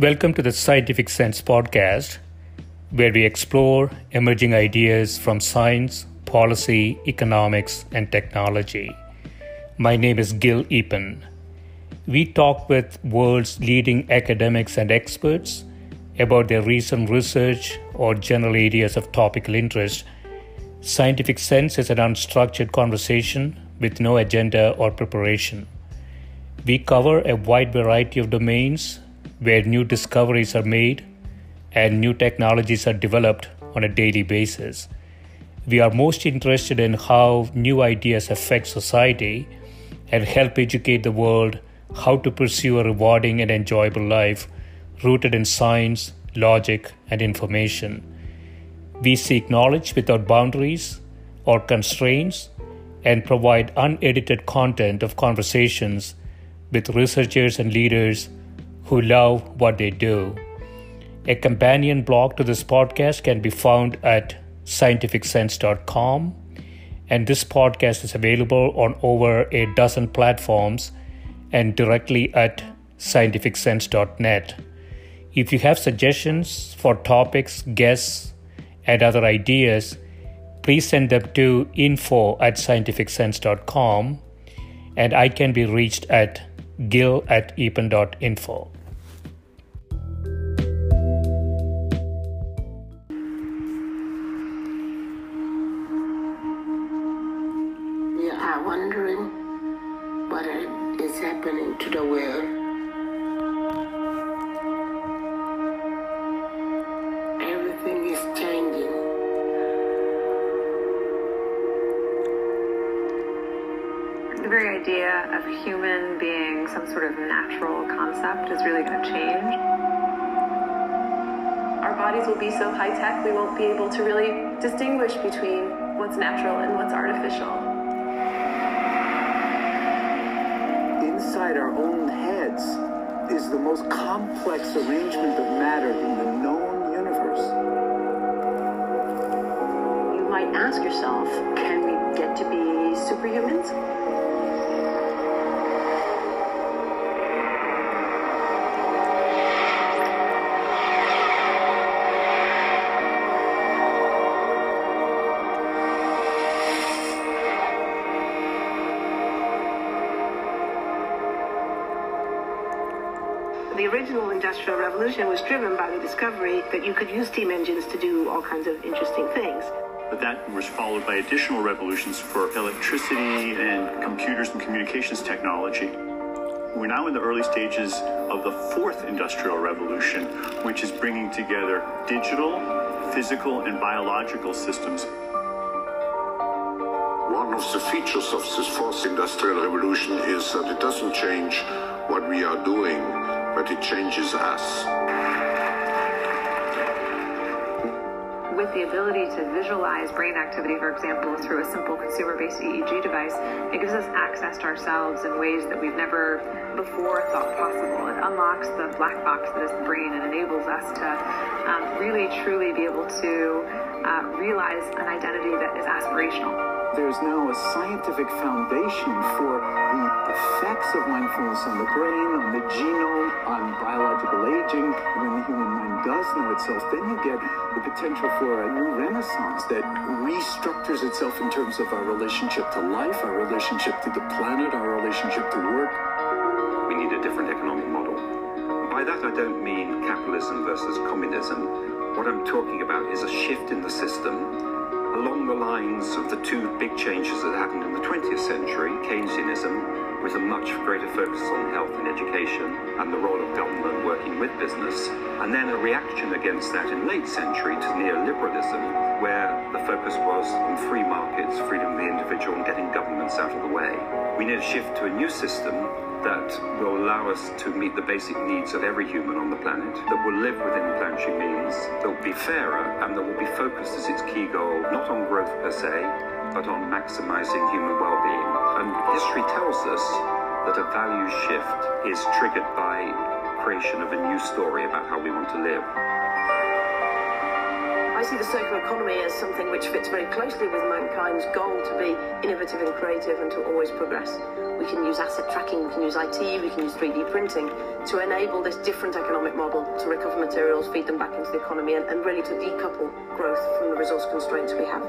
Welcome to the Scientific Sense podcast, where we explore emerging ideas from science, policy, economics, and technology. My name is Gill Eapen. We talk with world's leading academics and experts about their recent research or general areas of topical interest. Scientific Sense is an unstructured conversation with no agenda or preparation. We cover a wide variety of domains where new discoveries are made and new technologies are developed on a daily basis. We are most interested in how new ideas affect society and help educate the world how to pursue a rewarding and enjoyable life rooted in science, logic, and information. We seek knowledge without boundaries or constraints and provide unedited content of conversations with researchers and leaders who love what they do. A companion blog to this podcast can be found at scientificsense.com, and this podcast is available on over a dozen platforms and directly at scientificsense.net. If you have suggestions for topics, guests, and other ideas, please send them to info@scientificsense.com, and I can be reached at gill@eapen.info. Wondering what is happening to the world. Everything is changing. The very idea of human being some sort of natural concept is really going to change. Our bodies will be so high-tech we won't be able to really distinguish between what's natural and what's artificial. Inside our own heads is the most complex arrangement of matter in the known universe. You might ask yourself, can we get to be superhumans? The original Industrial Revolution was driven by the discovery that you could use steam engines to do all kinds of interesting things. But that was followed by additional revolutions for electricity and computers and communications technology. We're now in the early stages of the fourth Industrial Revolution, which is bringing together digital, physical, and biological systems. One of the features of this fourth Industrial Revolution is that it doesn't change what we are doing, but it changes us. With the ability to visualize brain activity, for example, through a simple consumer-based EEG device, it gives us access to ourselves in ways that we've never before thought possible. It unlocks the black box that is the brain and enables us to really, truly be able to realize an identity that is aspirational. There's now a scientific foundation for the effects of mindfulness on the brain, on the genome, on biological aging. When the human mind does know itself, then you get the potential for a new renaissance that restructures itself in terms of our relationship to life, our relationship to the planet, our relationship to work. We need a different economic model. By that I don't mean capitalism versus communism. What I'm talking about is a shift in the system along the lines of the two big changes that happened in the 20th century, Keynesianism, with a much greater focus on health and education and the role of government working with business, and then a reaction against that in late century to neoliberalism, where the focus was on free markets, freedom of the individual, and getting governments out of the way. We need a shift to a new system that will allow us to meet the basic needs of every human on the planet, that will live within planetary means, that will be fairer, and that will be focused as its key goal, not on growth per se, but on maximizing human well-being. And history tells us that a value shift is triggered by creation of a new story about how we want to live. I see the circular economy as something which fits very closely with mankind's goal to be innovative and creative and to always progress. We can use asset tracking, we can use IT, we can use 3D printing to enable this different economic model to recover materials, feed them back into the economy, and really to decouple growth from the resource constraints we have.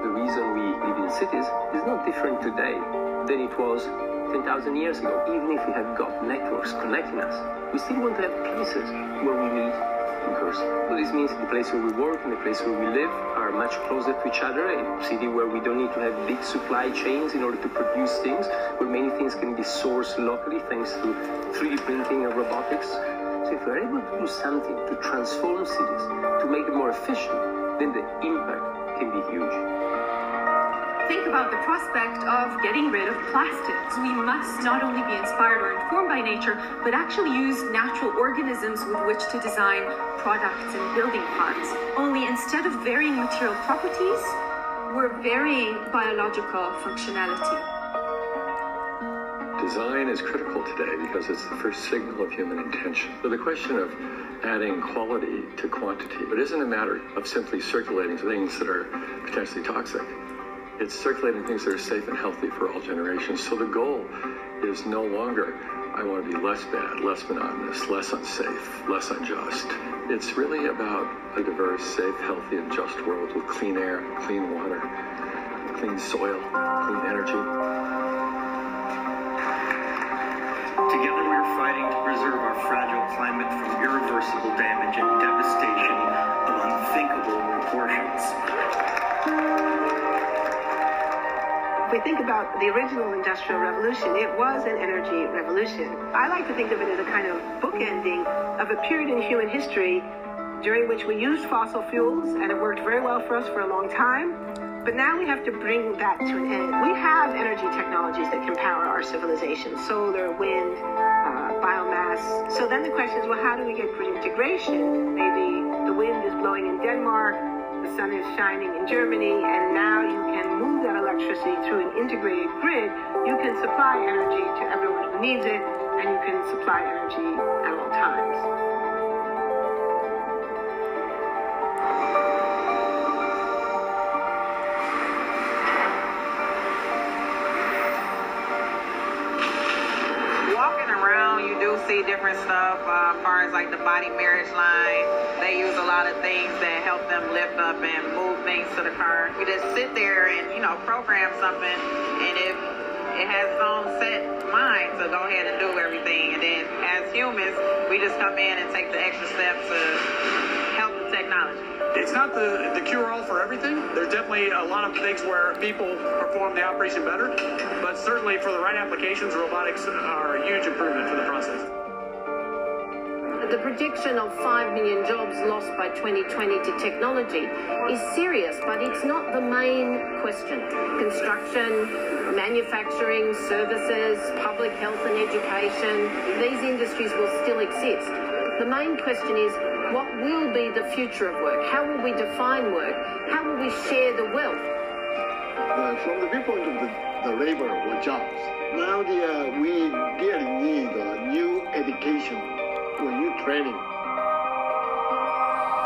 The reason we live in cities is not different today than it was 10,000 years ago. Even if we have got networks connecting us, we still want to have places where we meet in person. So this means the place where we work and the place where we live are much closer to each other. A city where we don't need to have big supply chains in order to produce things, where many things can be sourced locally thanks to 3D printing and robotics. So if we're able to do something to transform cities, to make them more efficient, then the impact can be huge. Think about the prospect of getting rid of plastics. We must not only be inspired or informed by nature, but actually use natural organisms with which to design products and building parts. Only instead of varying material properties, we're varying biological functionality. Design is critical today because it's the first signal of human intention. So the question of adding quality to quantity, it isn't a matter of simply circulating things that are potentially toxic. It's circulating things that are safe and healthy for all generations. So the goal is no longer, I want to be less bad, less monotonous, less unsafe, less unjust. It's really about a diverse, safe, healthy, and just world with clean air, clean water, clean soil, clean energy. Together we are fighting to preserve our fragile climate from irreversible damage and devastation of unthinkable proportions. If we think about the original Industrial Revolution, it was an energy revolution. I like to think of it as a kind of bookending of a period in human history during which we used fossil fuels, and it worked very well for us for a long time. But now we have to bring that to an end. We have energy technologies that can power our civilization: solar, wind, biomass. So then the question is, well, how do we get grid integration? Maybe the wind is blowing in Denmark, the sun is shining in Germany, and now you can move that electricity through an integrated grid. You can supply energy to everyone who needs it, and you can supply energy at all times. See different stuff as far as like the body marriage line. They use a lot of things that help them lift up and move things to the car. You just sit there and, program something, and if it has its own set mind to go ahead and do everything. And then as humans, we just come in and take the extra steps to help the technology. It's not the cure-all for everything. There's definitely a lot of things where people perform the operation better, but certainly for the right applications, robotics are a huge improvement for the process. The prediction of 5 million jobs lost by 2020 to technology is serious, but it's not the main question. Construction, manufacturing, services, public health and education, these industries will still exist. The main question is, what will be the future of work? How will we define work? How will we share the wealth? From the viewpoint of the labor or jobs, now we really need a new education or new training.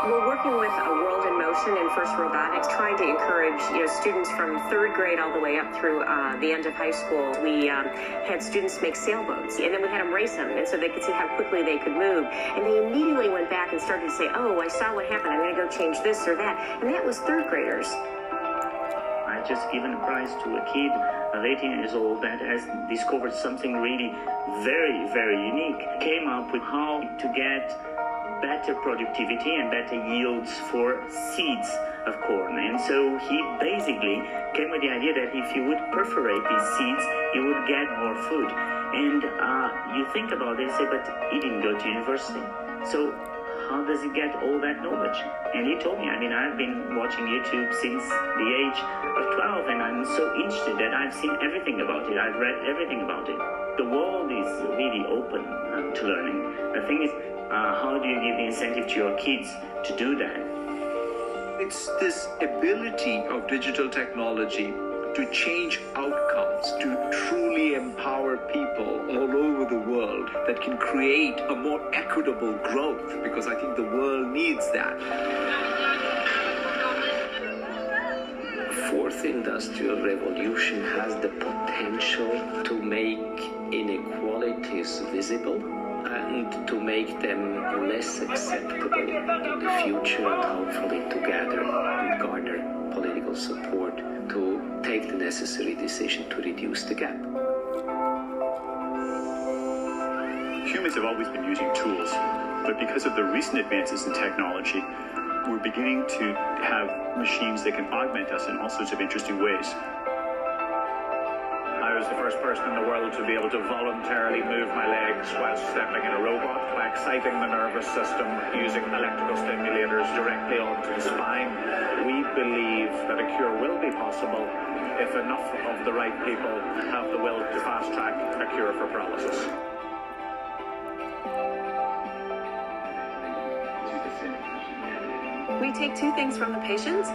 We're working with a World in Motion and First Robotics, trying to encourage students from 3rd grade all the way up through the end of high school. We had students make sailboats, and then we had them race them, and so they could see how quickly they could move. And they immediately went back and started to say, oh, I saw what happened, I'm going to go change this or that. And that was 3rd graders. I just given a prize to a kid, 18 years old, that has discovered something really very, very unique. Came up with how to get better productivity and better yields for seeds of corn. And so he basically came with the idea that if you would perforate these seeds, you would get more food. And you think about it and say, but he didn't go to university. So how does he get all that knowledge? And he told me, I've been watching YouTube since the age of 12, and I'm so interested that I've seen everything about it. I've read everything about it. The world is really open to learning. The thing is, how do you give the incentive to your kids to do that? It's this ability of digital technology to to change outcomes, to truly empower people all over the world that can create a more equitable growth, because I think the world needs that. Fourth industrial revolution has the potential to make inequalities visible and to make them less acceptable in the future, and hopefully together we garner political support to take the necessary decision to reduce the gap. Humans have always been using tools, but because of the recent advances in technology, we're beginning to have machines that can augment us in all sorts of interesting ways. I was the first person in the world to be able to voluntarily move my legs while stepping in a robot by exciting the nervous system using electrical stimulators directly onto the spine. We believe that a cure will be possible if enough of the right people have the will to fast-track a cure for paralysis. We take two things from the patient.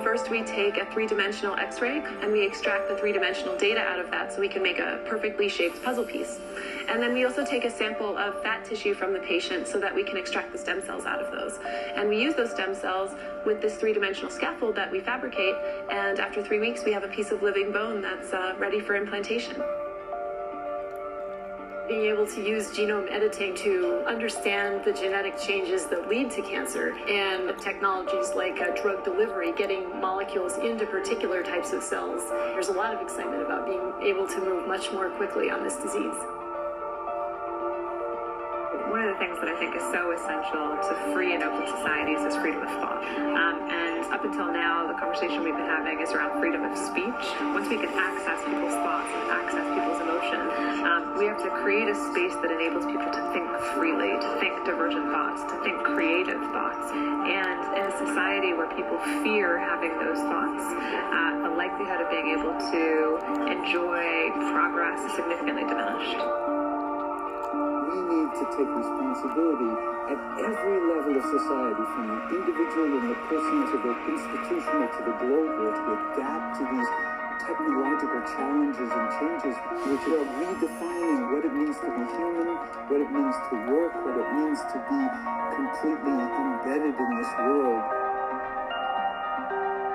First, we take a three-dimensional X-ray, and we extract the three-dimensional data out of that so we can make a perfectly shaped puzzle piece. And then we also take a sample of fat tissue from the patient so that we can extract the stem cells out of those. And we use those stem cells with this three-dimensional scaffold that we fabricate, and after 3 weeks, we have a piece of living bone that's ready for implantation. Being able to use genome editing to understand the genetic changes that lead to cancer, and technologies like drug delivery, getting molecules into particular types of cells. There's a lot of excitement about being able to move much more quickly on this disease. One of the things that I think is so essential to free and open societies is freedom of thought. And up until now, the conversation we've been having is around freedom of speech. Once we can access people's thoughts and access people's emotion, we have to create a space that enables people to think freely, to think divergent thoughts, to think creative thoughts. And in a society where people fear having those thoughts, the likelihood of being able to enjoy progress is significantly diminished. We need to take responsibility at every level of society, from the individual and the person to the institutional to the global, to adapt to these technological challenges and changes, which are redefining what it means to be human, what it means to work, what it means to be completely embedded in this world.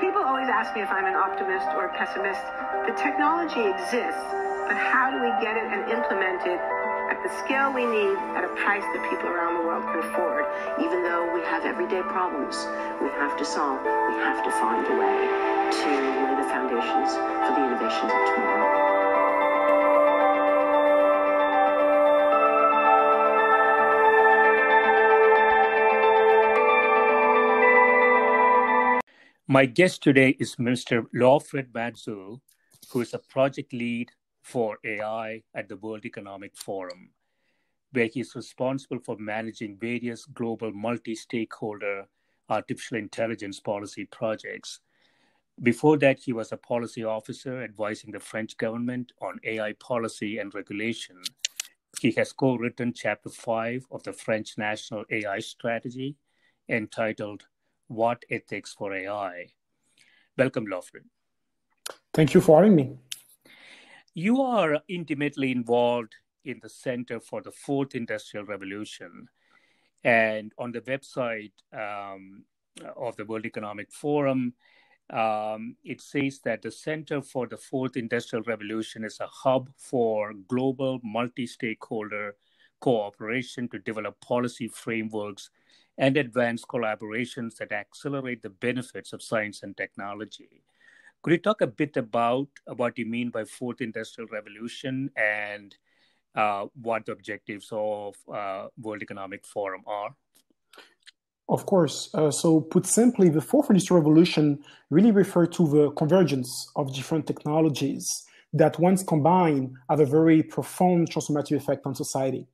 People always ask me if I'm an optimist or a pessimist. The technology exists, but how do we get it and implement it at the scale we need at a price that people around the world can afford? Even though we have everyday problems we have to solve, we have to find a way to lay the foundations for the innovations of tomorrow. My guest today is Mr. Lofred Madzou, who is a project lead for AI at the World Economic Forum, where he is responsible for managing various global multi-stakeholder artificial intelligence policy projects. Before that, he was a policy officer advising the French government on AI policy and regulation. He has co-written Chapter 5 of the French National AI Strategy, entitled What Ethics for AI? Welcome, Lofred. Thank you for having me. You are intimately involved in the Center for the Fourth Industrial Revolution. And on the website of the World Economic Forum, it says that the Center for the Fourth Industrial Revolution is a hub for global multi-stakeholder cooperation to develop policy frameworks and advance collaborations that accelerate the benefits of science and technology. Could you talk a bit about what you mean by Fourth Industrial Revolution and what the objectives of World Economic Forum are? Of course. So put simply, the Fourth Industrial Revolution really refers to the convergence of different technologies that, once combined, have a very profound transformative effect on society.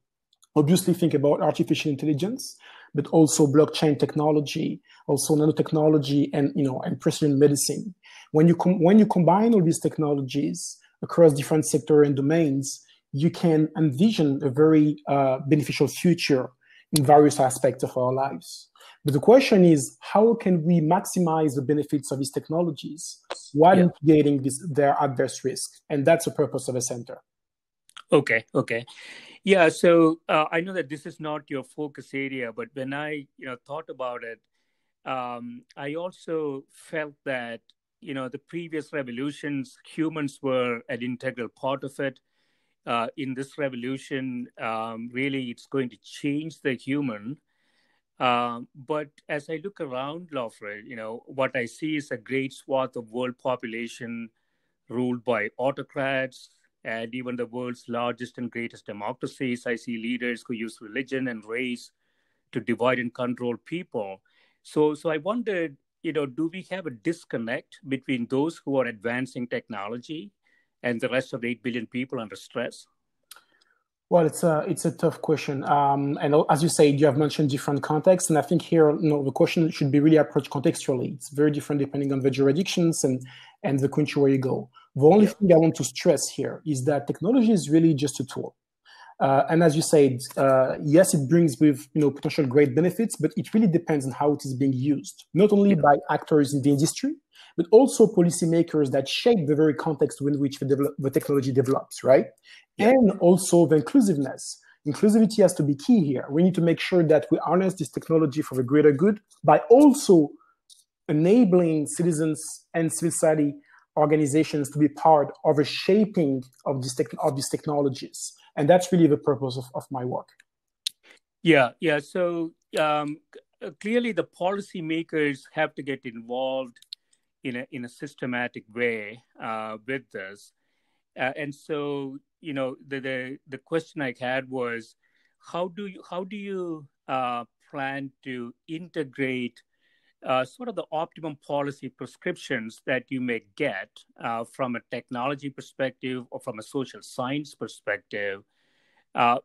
Obviously, think about artificial intelligence, but also blockchain technology, also nanotechnology, and precision medicine. When you combine all these technologies across different sectors and domains, you can envision a very beneficial future in various aspects of our lives. But the question is, how can we maximize the benefits of these technologies while mitigating their adverse risk? And that's the purpose of a center. Okay. Yeah, so I know that this is not your focus area, but when I thought about it, I also felt that the previous revolutions, humans were an integral part of it. In this revolution, really, it's going to change the human. But as I look around, Lofred, what I see is a great swath of world population ruled by autocrats, and even the world's largest and greatest democracies. I see leaders who use religion and race to divide and control people. So I wondered, do we have a disconnect between those who are advancing technology and the rest of the 8 billion people under stress? Well, it's a tough question. And as you said, you have mentioned different contexts. And I think here, the question should be really approached contextually. It's very different depending on the jurisdictions and the country where you go. The only thing I want to stress here is that technology is really just a tool. And as you said, yes, it brings with potential great benefits, but it really depends on how it is being used, not only by actors in the industry, but also policymakers that shape the very context in which the technology develops, right? And also the inclusiveness. Inclusivity has to be key here. We need to make sure that we harness this technology for the greater good by also enabling citizens and civil society organizations to be part of a shaping of these technologies. And that's really the purpose of my work. Yeah. So clearly the policymakers have to get involved in a systematic way with this. And so, the question I had was, how do you plan to integrate sort of the optimum policy prescriptions that you may get from a technology perspective or from a social science perspective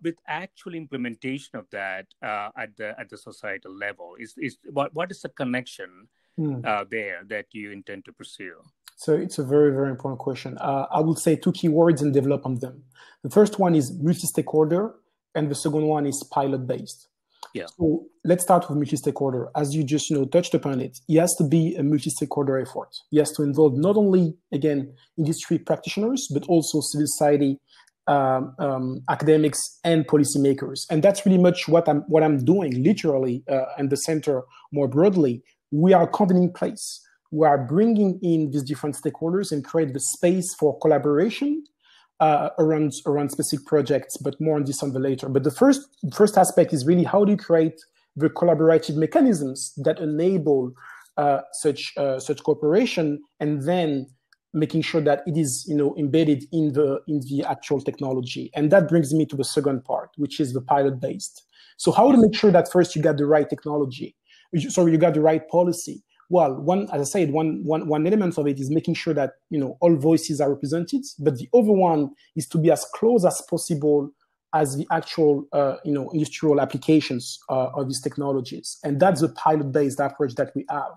with actual implementation of that at the societal level? What is the connection there that you intend to pursue? So it's a very, very important question. I will say two key words and develop on them. The first one is multi-stakeholder, and the second one is pilot-based. Yeah. So let's start with multi-stakeholder. As you just touched upon it has to be a multi-stakeholder effort. It has to involve not only, again, industry practitioners, but also civil society, academics, and policymakers. And that's really much what I'm doing, literally, and the center more broadly. We are a convening place. We are bringing in these different stakeholders and create the space for collaboration around specific projects, but more on this on the later. But the first aspect is really how do you create the collaborative mechanisms that enable such cooperation, and then making sure that it is embedded in the actual technology. And that brings me to the second part, which is the pilot based. So how to make sure that first you got the right technology, you got the right policy. Well, as I said, one element of it is making sure that all voices are represented, but the other one is to be as close as possible as the actual industrial applications of these technologies, and that's the pilot-based approach that we have.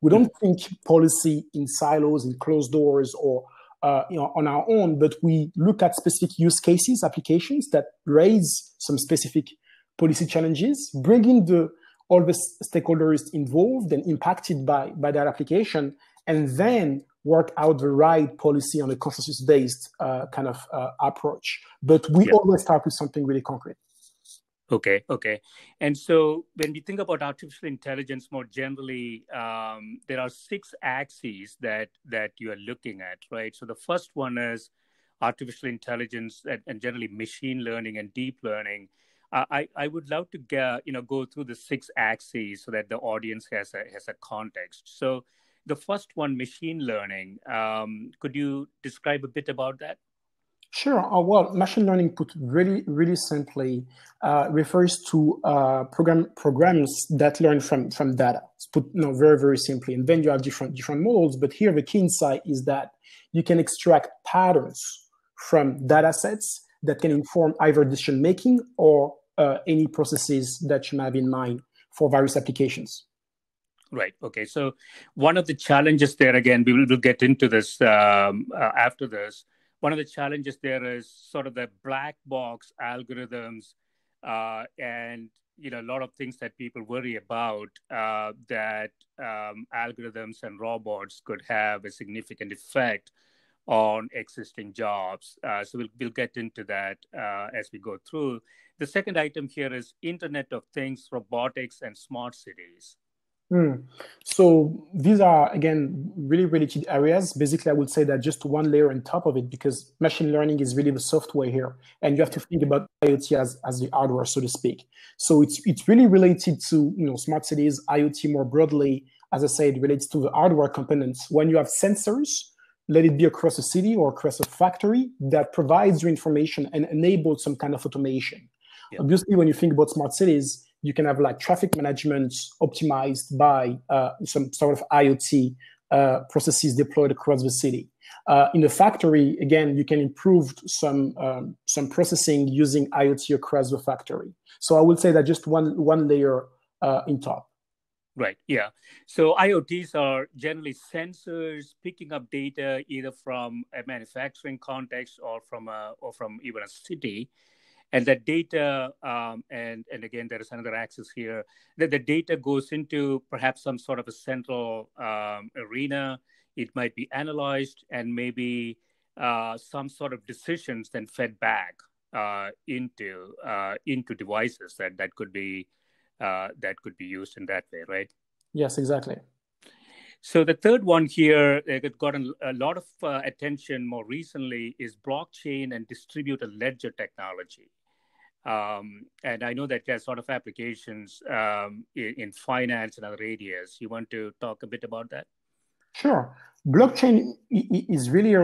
We don't think policy in silos, in closed doors, or on our own, but we look at specific use cases, applications that raise some specific policy challenges, bringing all the stakeholders involved and impacted by that application, and then work out the right policy on a consensus-based kind of approach. But we always start with something really concrete. Okay. And so when we think about artificial intelligence more generally, there are 6 axes that you are looking at, right? So the first one is artificial intelligence and generally machine learning and deep learning. I would love to go through the 6 axes so that the audience has a context. So the first one, machine learning, could you describe a bit about that? Sure. Well, machine learning, put really, really simply, refers to programs that learn from data. It's put very, very simply. And then you have different models. But here the key insight is that you can extract patterns from data sets that can inform either decision making or any processes that you have in mind for various applications. Right. Okay. So one of the challenges there, again, we will get into this after this. One of the challenges there is sort of the black box algorithms and a lot of things that people worry about, that algorithms and robots could have a significant effect on existing jobs. So we'll get into that as we go through. The second item here is Internet of Things, robotics, and smart cities. So these are, again, really related areas. Basically, I would say that just one layer on top of it, because machine learning is really the software here. And you have to think about IoT as the hardware, so to speak. So it's really related to, smart cities, IoT more broadly. As I said, relates to the hardware components. When you have sensors, let it be across a city or across a factory, that provides you information and enables some kind of automation. Yeah. Obviously, when you think about smart cities, you can have like traffic management optimized by some sort of IoT processes deployed across the city. In a factory, again, you can improve some processing using IoT across the factory. So I would say that just one layer in top. Right. Yeah. So IoTs are generally sensors picking up data either from a manufacturing context or from even a city. And that data, and again, there is another axis here, that the data goes into perhaps some sort of a central arena. It might be analyzed, and maybe some sort of decisions then fed back into devices that could be used in that way, right? Yes, exactly. So the third one here that got a lot of attention more recently is blockchain and distributed ledger technology. And I know that there's sort of applications in finance and other areas. You want to talk a bit about that? Sure. Blockchain is really,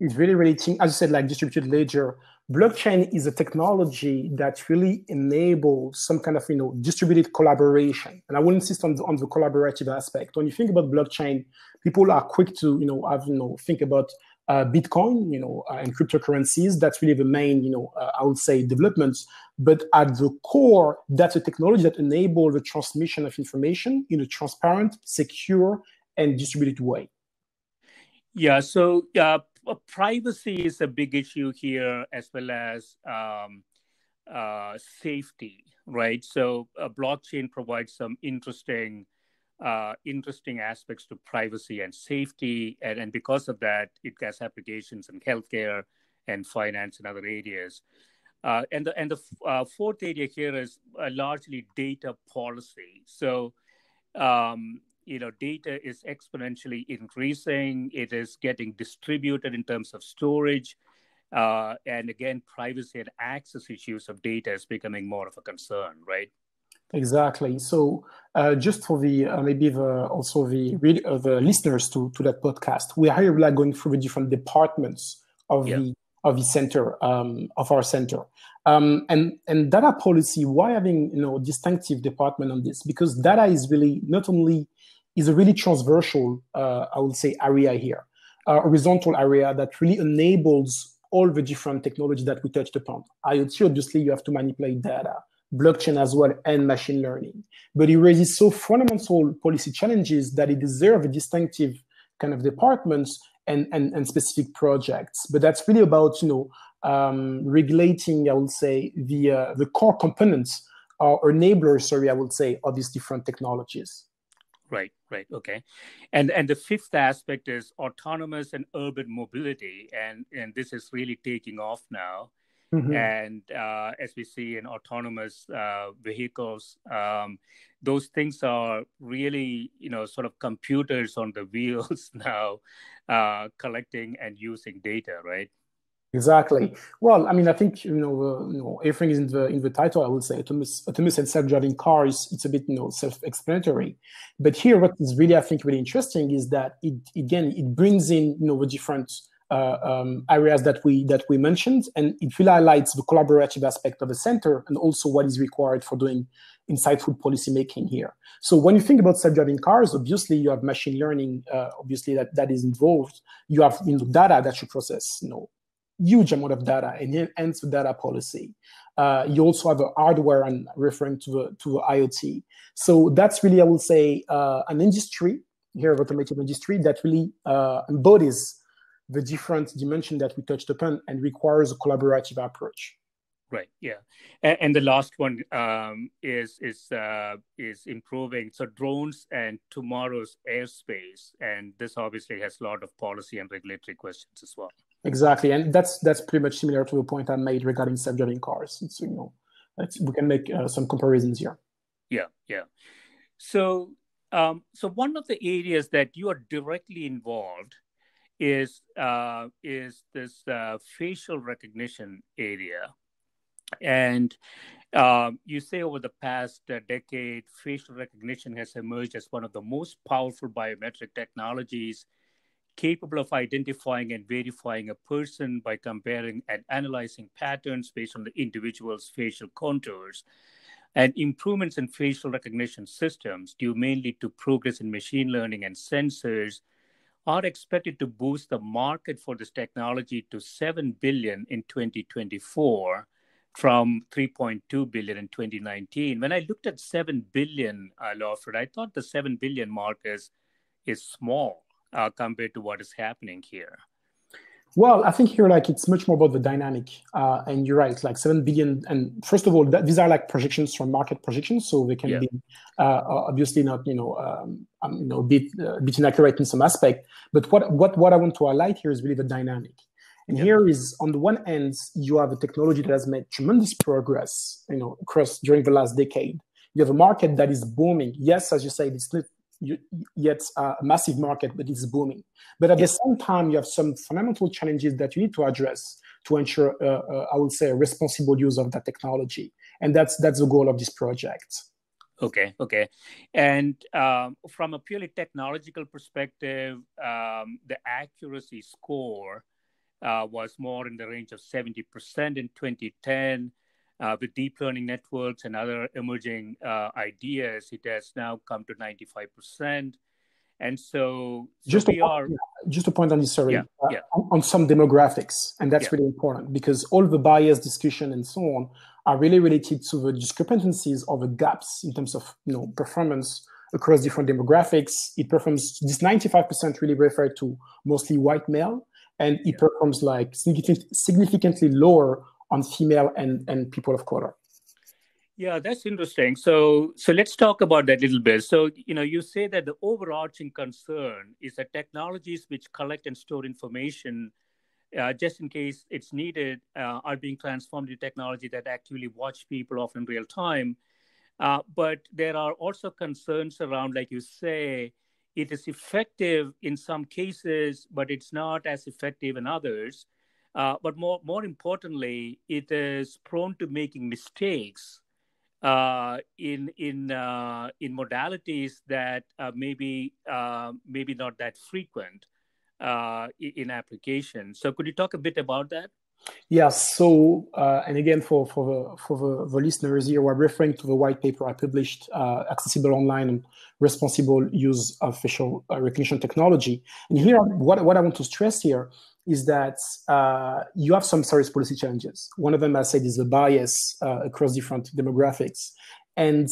relating, as I said, like distributed ledger. Blockchain is a technology that really enables some kind of, distributed collaboration. And I will insist on the collaborative aspect. When you think about blockchain, people are quick to, think about Bitcoin, and cryptocurrencies. That's really the main, I would say, developments. But at the core, that's a technology that enables the transmission of information in a transparent, secure, and distributed way. Yeah. So privacy is a big issue here, as well as safety, right? So blockchain provides some interesting aspects to privacy and safety, and because of that, it has applications in healthcare and finance and other areas. And the fourth area here is largely data policy. So data is exponentially increasing. It is getting distributed in terms of storage, and again, privacy and access issues of data is becoming more of a concern, right? Exactly. So just for the the listeners to that podcast, we are here like going through the different departments of the center, of our center, and data policy. Why having distinctive department on this? Because data is really not only is a really transversal, I would say, area here, horizontal area that really enables all the different technology that we touched upon. IoT, obviously, you have to manipulate data. Blockchain as well, and machine learning. But it raises so fundamental policy challenges that it deserves a distinctive kind of departments and specific projects. But that's really about regulating, I would say, the core components or enablers, sorry, I would say, of these different technologies. Right. Okay. And the fifth aspect is autonomous and urban mobility. And this is really taking off now. Mm-hmm. And as we see in autonomous vehicles, those things are really, sort of computers on the wheels now, collecting and using data, right? Exactly. Well, I mean, I think everything is in the title. I would say autonomous and self-driving cars. It's a bit self-explanatory, but here, what is really, I think, really interesting is that it brings in the different areas that we mentioned, and it really highlights the collaborative aspect of the center and also what is required for doing insightful policy making here. So when you think about self-driving cars, obviously you have machine learning, obviously that is involved. You have data that you process, huge amount of data, and hence the data policy. You also have a hardware, and referring to IoT. So that's really, I would say, an industry here, automotive industry, that really embodies the different dimension that we touched upon and requires a collaborative approach. Right. Yeah. And the last one is improving. So drones and tomorrow's airspace, and this obviously has a lot of policy and regulatory questions as well. Exactly, and that's pretty much similar to the point I made regarding self-driving cars. It's, we can make some comparisons here. Yeah. Yeah. So so one of the areas that you are directly involved is this facial recognition area. And you say over the past decade, facial recognition has emerged as one of the most powerful biometric technologies capable of identifying and verifying a person by comparing and analyzing patterns based on the individual's facial contours. And improvements in facial recognition systems, due mainly to progress in machine learning and sensors, are expected to boost the market for this technology to $7 billion in 2024 from $3.2 billion in 2019. When I looked at $7 billion, Lofred, I thought the $7 billion mark is small compared to what is happening here. Well, I think here, it's much more about the dynamic, and you're right, 7 billion. And first of all, these are projections from market projections, so they can be obviously not, a bit inaccurate in some aspect. But what I want to highlight here is really the dynamic. And here is, on the one hand, you have a technology that has made tremendous progress, across during the last decade. You have a market that is booming. Yes, as you say, it's not yet a massive market, but it's booming. But at the same time, you have some fundamental challenges that you need to address to ensure, I would say, a responsible use of that technology. And that's the goal of this project. Okay. And from a purely technological perspective, the accuracy score was more in the range of 70% in 2010. With deep learning networks and other emerging ideas, it has now come to 95%. And so just a point on this, sorry, on some demographics, and that's really important, because all the bias discussion and so on are really related to the discrepancies or the gaps in terms of performance across different demographics. It performs, this 95% really refer to mostly white male, and it performs significantly lower on female and people of color. Yeah, that's interesting. So let's talk about that a little bit. So, you say that the overarching concern is that technologies which collect and store information just in case it's needed are being transformed into technology that actually watch people off in real time. But there are also concerns around, like you say, it is effective in some cases, but it's not as effective in others. But more importantly, it is prone to making mistakes in modalities that maybe not that frequent in application. So could you talk a bit about that? Yes. So, and again, for the listeners here, we're referring to the white paper I published, accessible online and responsible use of facial recognition technology. And here, what I want to stress here is that you have some serious policy challenges. One of them, I said, is the bias across different demographics. And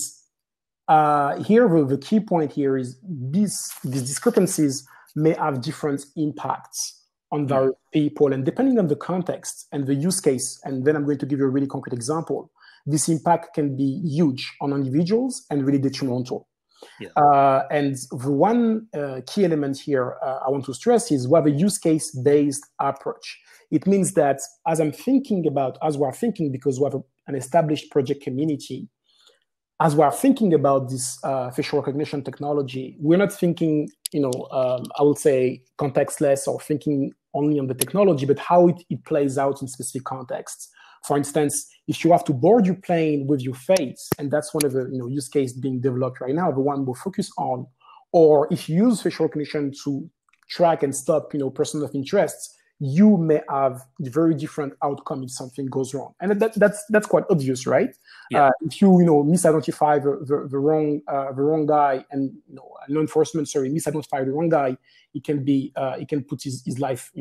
here, the key point here is these discrepancies may have different impacts on various people, and depending on the context and the use case, and then I'm going to give you a really concrete example, this impact can be huge on individuals and really detrimental. And the one key element here I want to stress is we have a use case-based approach. It means that as we're thinking, because we have an established project community, as we are thinking about this facial recognition technology, we're not thinking, I would say contextless or thinking only on the technology, but how it plays out in specific contexts. For instance, if you have to board your plane with your face, and that's one of the use cases being developed right now, the one we'll focus on, or if you use facial recognition to track and stop persons of interest, you may have a very different outcome if something goes wrong. And that's quite obvious, right? If you misidentify the wrong guy, and law enforcement misidentify the wrong guy, it can put his life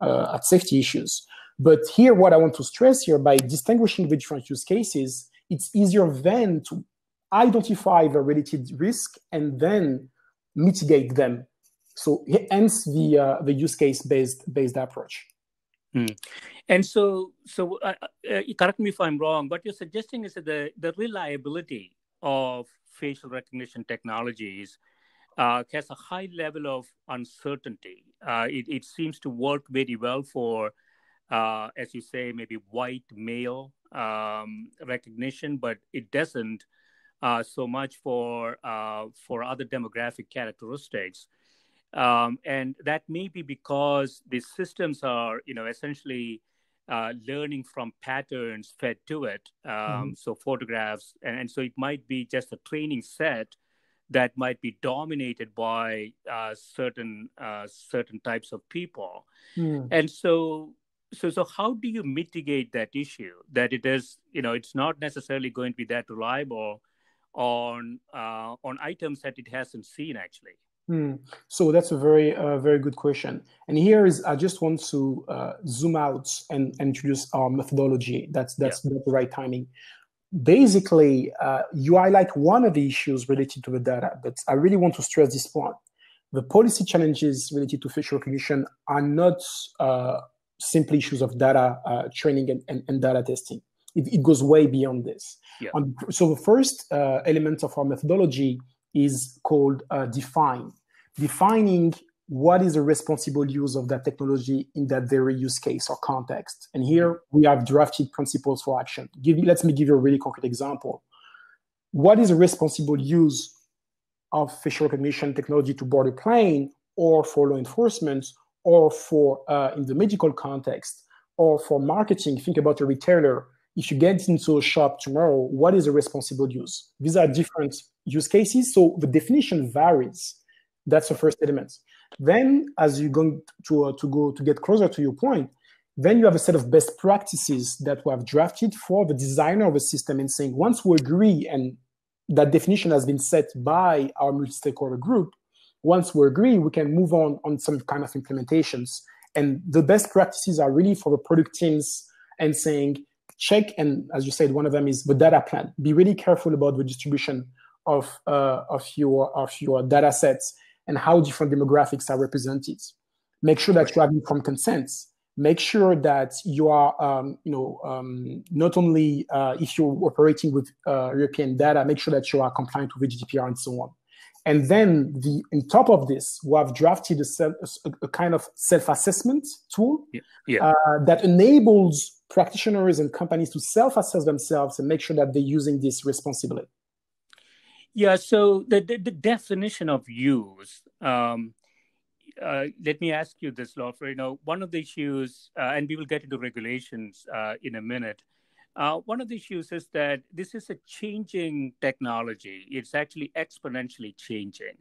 at safety issues. But here, what I want to stress here, by distinguishing the different use cases, it's easier then to identify the related risk and then mitigate them. So hence the use case based approach. And so correct me if I'm wrong, what you're suggesting is that the reliability of facial recognition technologies has a high level of uncertainty. It seems to work very well for, as you say, maybe white male recognition, but it doesn't so much for other demographic characteristics. And that may be because these systems are, essentially learning from patterns fed to it. So photographs, and so it might be just a training set that might be dominated by certain types of people. And so how do you mitigate that issue, that it is, it's not necessarily going to be that reliable on items that it hasn't seen actually? So that's a very good question. And here is, I just want to zoom out and introduce our methodology. That's the right timing. Basically, you highlight one of the issues related to the data, but I really want to stress this point. The policy challenges related to facial recognition are not simply issues of data training and data testing. It goes way beyond this. So the first element of our methodology is called defining what is a responsible use of that technology in that very use case or context. And here we have drafted principles for action. Let me give you a really concrete example. What is a responsible use of facial recognition technology to board a plane, or for law enforcement, or for in the medical context, or for marketing? Think about a retailer. If you get into a shop tomorrow, what is a responsible use? These are different use cases, so the definition varies. That's the first element. Then, as you're going to get closer to your point, then you have a set of best practices that we have drafted for the designer of a system, and saying, once we agree, and that definition has been set by our multi-stakeholder group, once we agree, we can move on some kind of implementations. And the best practices are really for the product teams, and saying, check, and as you said, one of them is the data plan. Be really careful about the distribution of your data sets and how different demographics are represented. Make sure that you have informed consents. Make sure that you are, not only if you're operating with European data, make sure that you are compliant with the GDPR and so on. And then on top of this, we have drafted a kind of self-assessment tool that enables practitioners and companies to self-assess themselves and make sure that they're using this responsibly. Yeah, so the definition of use, let me ask you this, Lofred. One of the issues, and we will get into regulations in a minute, one of the issues is that this is a changing technology. It's actually exponentially changing.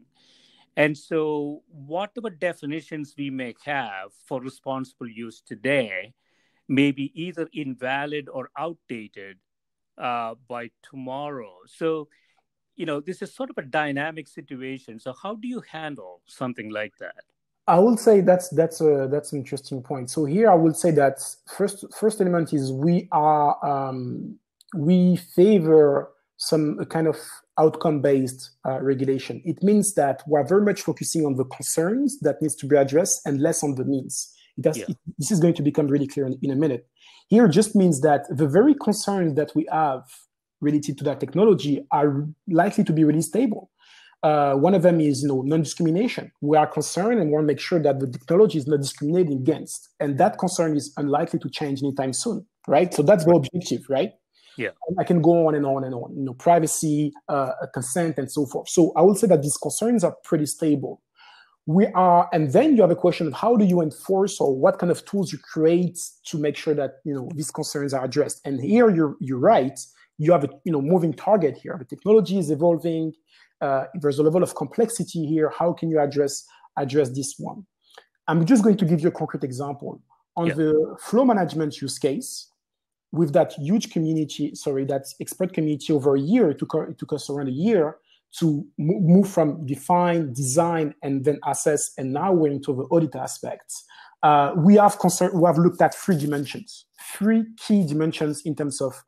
And so whatever definitions we may have for responsible use today may be either invalid or outdated by tomorrow. So, this is sort of a dynamic situation. So how do you handle something like that? I will say that's an interesting point. So here I will say that first element is we favor some kind of outcome-based regulation. It means that we're very much focusing on the concerns that needs to be addressed and less on the means. This is going to become really clear in a minute. Here just means that the very concerns that we have related to that technology are likely to be really stable. One of them is, non-discrimination. We are concerned and want to make sure that the technology is not discriminated against, and that concern is unlikely to change anytime soon, right? So that's the objective, right? Yeah. I can go on and on and on. Privacy, consent, and so forth. So I would say that these concerns are pretty stable. And then you have a question of how do you enforce, or what kind of tools you create to make sure that these concerns are addressed. And here you're right. You have a moving target here. The technology is evolving. There's a level of complexity here. How can you address this one? I'm just going to give you a concrete example. On the flow management use case, with that huge community, that expert community over a year, it took us around a year to move from define, design, and then assess, and now we're into the audit aspects. We have looked at three key dimensions in terms of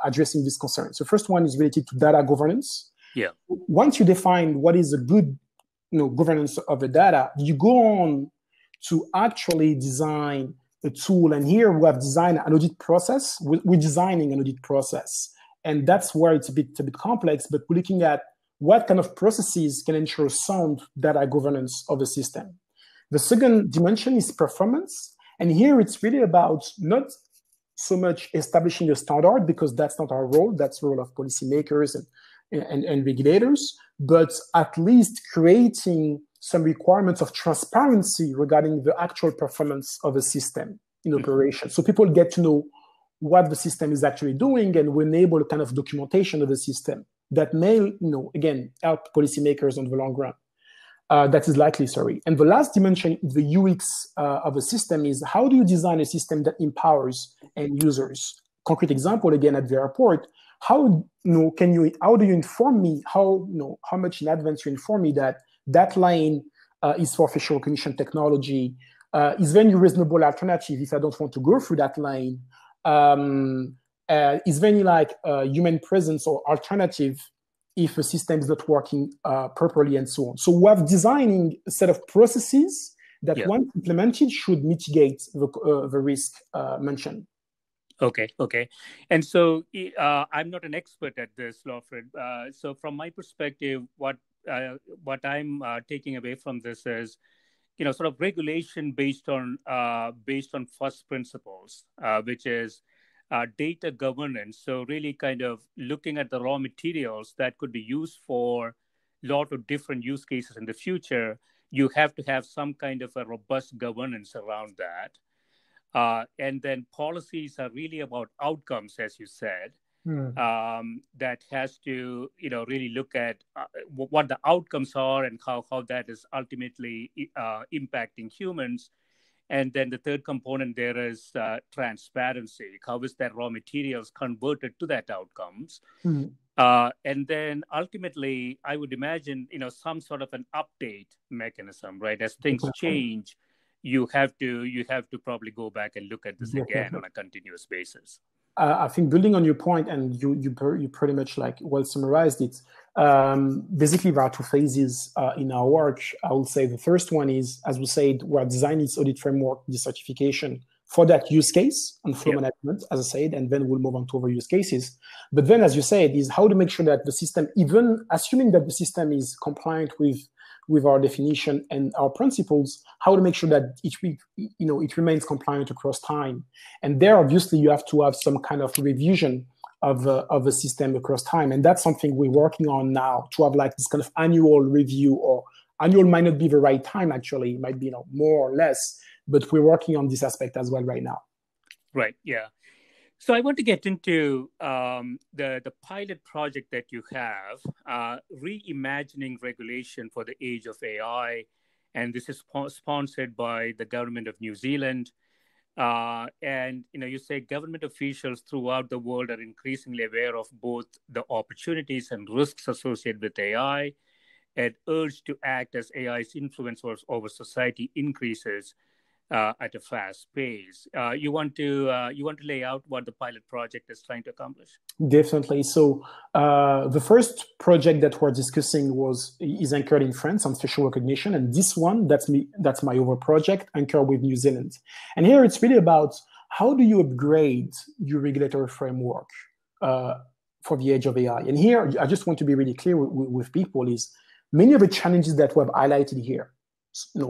addressing this concern. So first one is related to data governance. Yeah. Once you define what is a good governance of the data, you go on to actually design a tool. And here we have designed an audit process. We're designing an audit process. And that's where it's a bit complex, but we're looking at what kind of processes can ensure sound data governance of the system. The second dimension is performance. And here it's really about not so much establishing a standard, because that's not our role. That's the role of policymakers and regulators, but at least creating some requirements of transparency regarding the actual performance of a system in operation. So people get to know what the system is actually doing, and we enable a kind of documentation of the system that may, again, help policymakers on the long run. That is likely, sorry. And the last dimension, the UX of a system, is how do you design a system that empowers end users? Concrete example, again, at the airport, how do you inform me, how much in advance you inform me that lane is for facial recognition technology? Is there any reasonable alternative if I don't want to go through that lane? Is there any human presence or alternative if a system is not working properly, and so on? So we're designing a set of processes that once implemented should mitigate the risk mentioned. Okay. And so I'm not an expert at this, Lofred. So from my perspective, what I'm taking away from this is, sort of regulation based on first principles, which is data governance. So really kind of looking at the raw materials that could be used for a lot of different use cases in the future. You have to have some kind of a robust governance around that. And then policies are really about outcomes, as you said. That has to, really look at what the outcomes are and how that is ultimately impacting humans. And then the third component there is transparency. How is that raw materials converted to that outcomes? And then ultimately, I would imagine, some sort of an update mechanism, right? As things change, you have to probably go back and look at this again on a continuous basis. I think building on your point, and you pretty much well summarized it. Basically, there are two phases in our work. I would say the first one is, as we said, we're designing this audit framework, this certification for that use case and flow management, as I said, and then we'll move on to other use cases. But then, as you said, is how to make sure that the system, even assuming that the system is compliant with our definition and our principles, how to make sure that it remains compliant across time. And there, obviously, you have to have some kind of revision of the system across time. And that's something we're working on now, to have this kind of annual review, or annual might not be the right time, actually. It might be more or less, but we're working on this aspect as well right now. Right, yeah. So I want to get into the pilot project that you have, Reimagining Regulation for the Age of AI. And this is sponsored by the government of New Zealand. And, you say government officials throughout the world are increasingly aware of both the opportunities and risks associated with AI, and urged to act as AI's influence over society increases at a fast pace. You want to lay out what the pilot project is trying to accomplish? Definitely. So the first project that we're discussing is anchored in France on facial recognition, and this one, that's my other project, anchored with New Zealand. And here it's really about how do you upgrade your regulatory framework for the age of AI. And here I just want to be really clear with people is many of the challenges that we have highlighted here,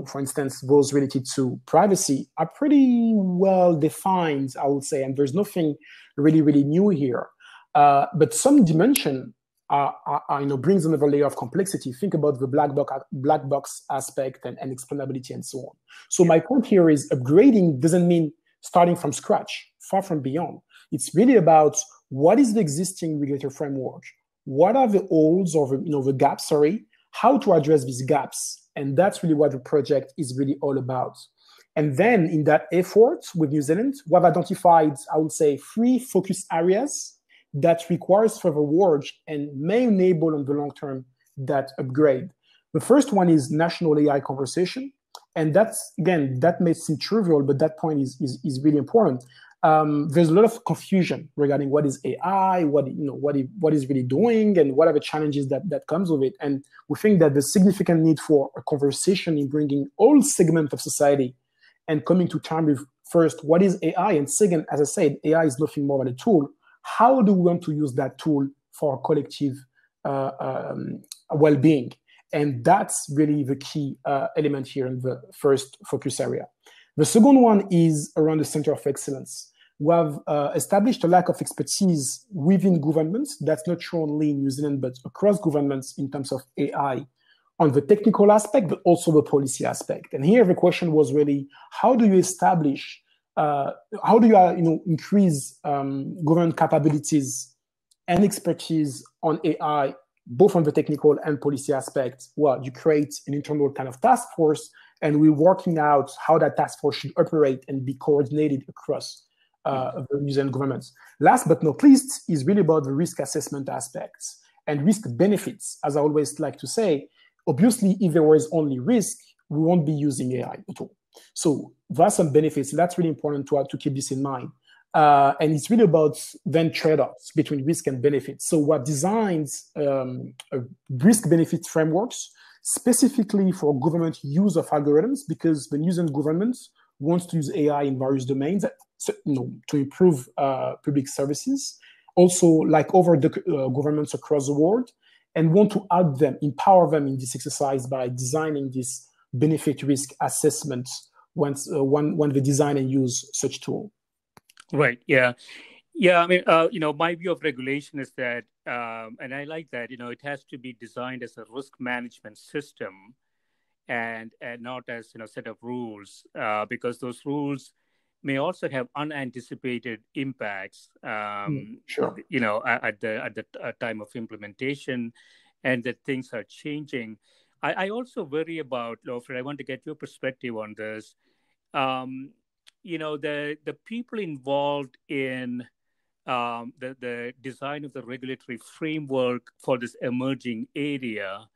for instance, those related to privacy, are pretty well defined, I would say, and there's nothing really, really new here. But some dimension brings another layer of complexity. Think about the black box aspect and explainability and so on. So my point here is upgrading doesn't mean starting from scratch, far from beyond. It's really about what is the existing regulatory framework, what are the holes or the gaps, how to address these gaps. And that's really what the project is really all about. And then in that effort with New Zealand, we have identified, I would say, 3 focus areas that requires further work and may enable on the long term that upgrade. The first one is national AI conversation. And that's, again, that may seem trivial, but that point is really important. There's a lot of confusion regarding what is AI, what is really doing, and what are the challenges that comes with it. And we think that the significant need for a conversation in bringing all segments of society and coming to terms with first, what is AI? And second, as I said, AI is nothing more than a tool. How do we want to use that tool for our collective well-being? And that's really the key element here in the first focus area. The second one is around the center of excellence. We have established a lack of expertise within governments. That's not true only in New Zealand, but across governments in terms of AI, on the technical aspect, but also the policy aspect. And here the question was really, how do you establish, how do you increase government capabilities and expertise on AI, both on the technical and policy aspect? Well, you create an internal kind of task force, and we're working out how that task force should operate and be coordinated across the New Zealand governments. Last but not least is really about the risk assessment aspects and risk benefits. As I always like to say, obviously, if there was only risk, we won't be using AI at all. So there are some benefits. That's really important to keep this in mind. And it's really about then trade-offs between risk and benefits. So what designs risk-benefit frameworks specifically for government use of algorithms, because the New Zealand government wants to use AI in various domains to improve public services, also like over the governments across the world, and want to add them, empower them in this exercise by designing this benefit risk assessment when they design and use such tool. Right. Yeah. Yeah. I mean, my view of regulation is that, and I like that, it has to be designed as a risk management system and not as, set of rules, because those rules may also have unanticipated impacts, sure. At the time of implementation, and that things are changing. I also worry about, Lofred, I want to get your perspective on this. The people involved in the design of the regulatory framework for this emerging area,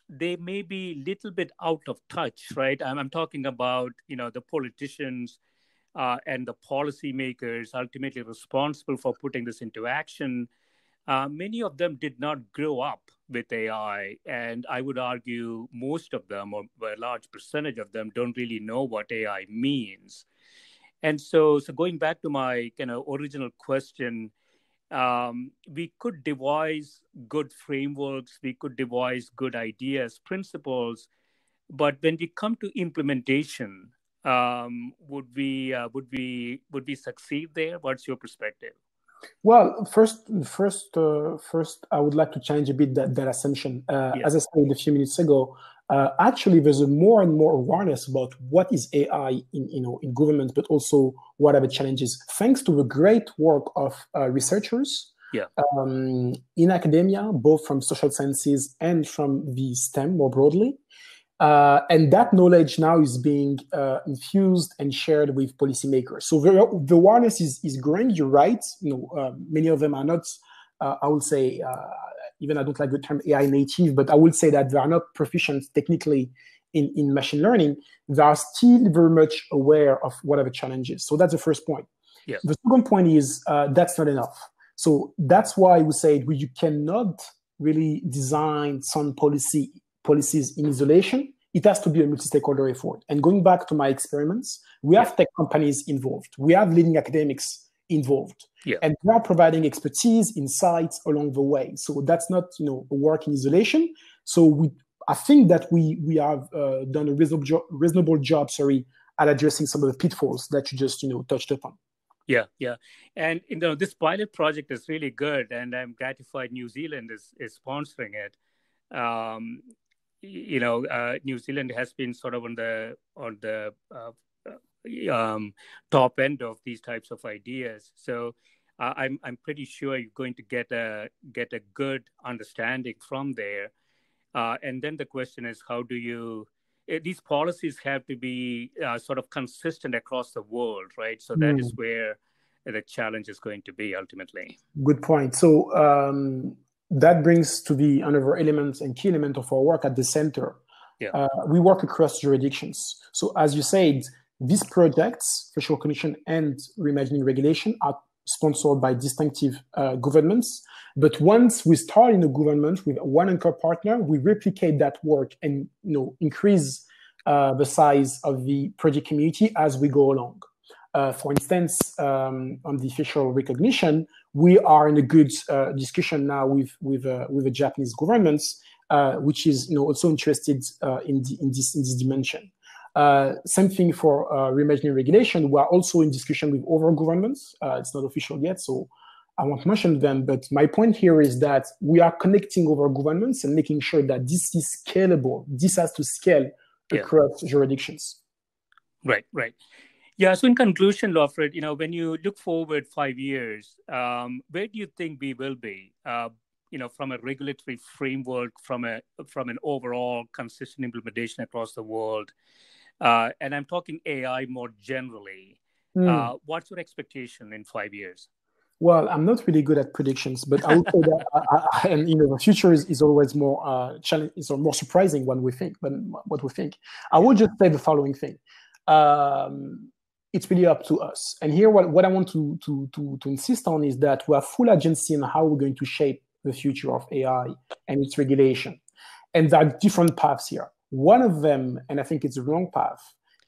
they may be a little bit out of touch, right? I'm talking about, the politicians and the policymakers ultimately responsible for putting this into action. Many of them did not grow up with AI, and I would argue most of them, or a large percentage of them, don't really know what AI means. And so going back to my original question, we could devise good frameworks, we could devise good ideas, principles, but when we come to implementation, would we succeed there? What's your perspective? Well, first, I would like to change a bit that assumption. As I said a few minutes ago, actually, there's a more and more awareness about what is AI in government, but also what are the challenges. Thanks to the great work of researchers in academia, both from social sciences and from the STEM more broadly. And that knowledge now is being infused and shared with policymakers. So the awareness is growing. You're right. Many of them are not, I would say, even I don't like the term AI native, but I would say that they are not proficient technically in machine learning. They are still very much aware of what are the challenges. So that's the first point. Yeah. The second point is that's not enough. So that's why we say you cannot really design some policies in isolation. It has to be a multi-stakeholder effort. And going back to my experiments, we have tech companies involved. We have leading academics involved. Yeah. And we are providing expertise, insights along the way. So that's not a work in isolation. So I think that we have done a reasonable job, at addressing some of the pitfalls that you just touched upon. Yeah. And this pilot project is really good, and I'm gratified New Zealand is sponsoring it. New Zealand has been sort of on the top end of these types of ideas. So I'm pretty sure you're going to get a good understanding from there. And then the question is, how do these policies have to be sort of consistent across the world, right? So that is where the challenge is going to be ultimately. Good point. So that brings to the another element and key element of our work at the center. Yeah. We work across jurisdictions. So as you said, these projects, facial recognition and reimagining regulation, are sponsored by distinctive governments. But once we start in a government with one anchor partner, we replicate that work and increase the size of the project community as we go along. For instance, on the facial recognition, we are in a good discussion now with the Japanese government, which is also interested in this dimension. Same thing for reimagining regulation. We are also in discussion with other governments. It's not official yet, so I won't mention them. But my point here is that we are connecting other governments and making sure that this is scalable. This has to scale across jurisdictions. Right. Yeah. So in conclusion, Lofred, when you look forward 5 years, where do you think we will be? From a regulatory framework, from an overall consistent implementation across the world, and I'm talking AI more generally. What's your expectation in 5 years? Well, I'm not really good at predictions, but I would say that the future is always more challenging, is more surprising than what we think. I would just say the following thing. It's really up to us. And here, what I want to insist on is that we have full agency in how we're going to shape the future of AI and its regulation. And there are different paths here. One of them, and I think it's the wrong path,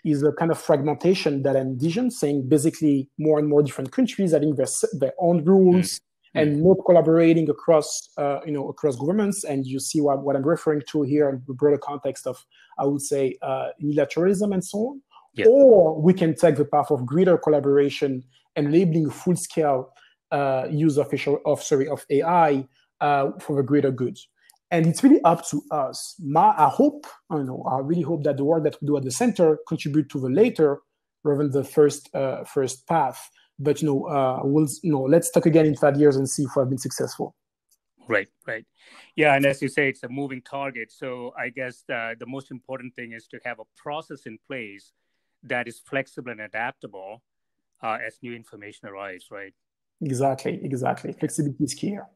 is a kind of fragmentation that I envision, saying basically more and more different countries having their own rules and not collaborating across governments. And you see what I'm referring to here in the broader context of, I would say, unilateralism and so on. Yeah. Or we can take the path of greater collaboration, enabling full-scale use of AI for the greater good. And it's really up to us. I really hope that the work that we do at the center contribute to the later rather than the first path. But let's talk again in 5 years and see if we have been successful. Right. Yeah, and as you say, it's a moving target. So I guess the most important thing is to have a process in place that is flexible and adaptable as new information arrives, right? Exactly. Flexibility is key here.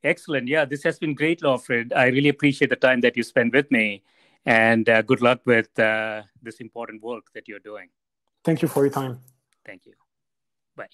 Excellent. Yeah, this has been great, Lofred. I really appreciate the time that you spent with me, and good luck with this important work that you're doing. Thank you for your time. Thank you. Bye.